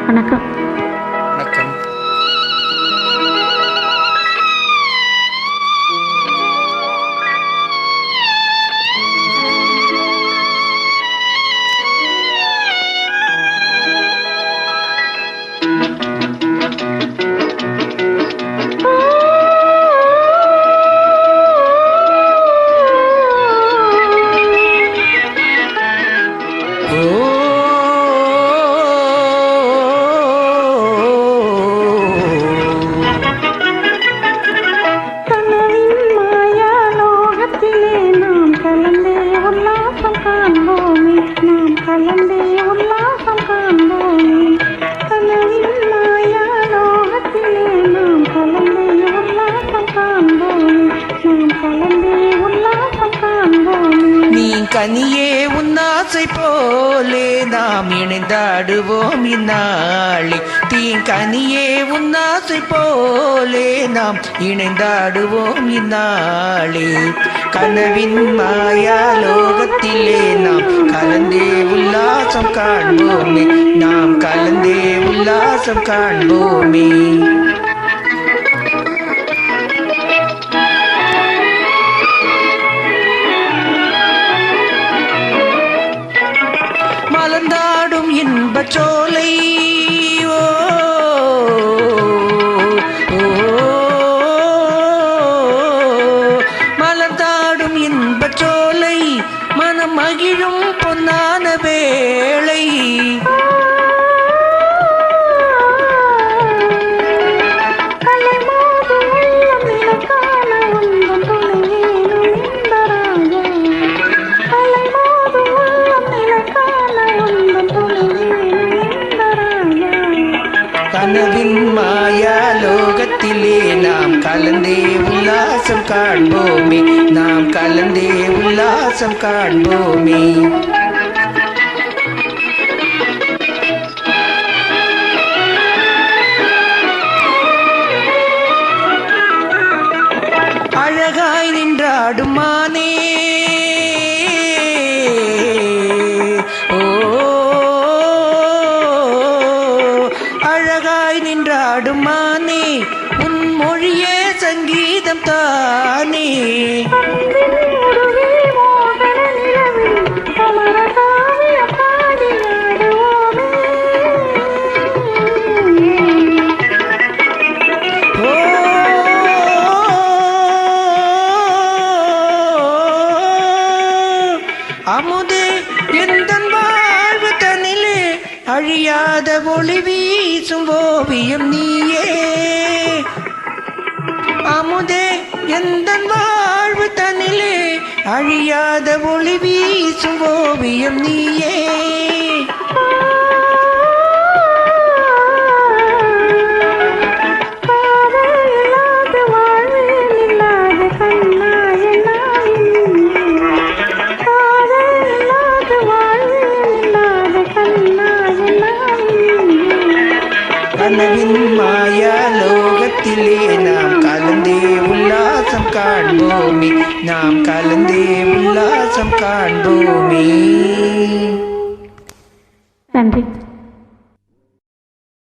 வணக்கம். வணக்கம். கனியே உன்னாசை போலே நாம் இணைந்தாடுவோம் இந்நாளே. தீங்கனியே உன்னாசை போலே நாம் இணைந்தாடுவோம் இந்நாளே. கனவின் மாயா லோகத்திலே நாம் கலந்தே உல்லாசம் காண்போமே. நாம் கலந்தே உல்லாசம் காண்போமே. மலர்ந்தாடும் இன்பச்சோலை மலர்ந்தாடும் இன்பச்சோலை மனம் மகிழும் பொன்னான வேளை. கனவின் மாயா லோகத்திலே நாம் கலந்தே உல்லாசம் காண்போமே. நாம் கலந்தே உல்லாசம் காண்போமே. அழகாய் நின்றாடும் மானே அழகாய் நின்றாடும் மானே உன் மொழியே சங்கீதம் தானே. அமுதே எந்தன் வாழ்வு தனிலே அழியாத ஒளி வீசும் ஓவியம் நீயே. அமுதே எந்தன் வாழ்வு தனிலே அழியாத ஒளி வீசும் ஓவியம் நீயே. கனவின் மாயா லோகத்திலே நாம் கலந்தே உல்லாசம் காண்போமே. நாம் கலந்தே உல்லாசம் காண்போமே. நன்றி.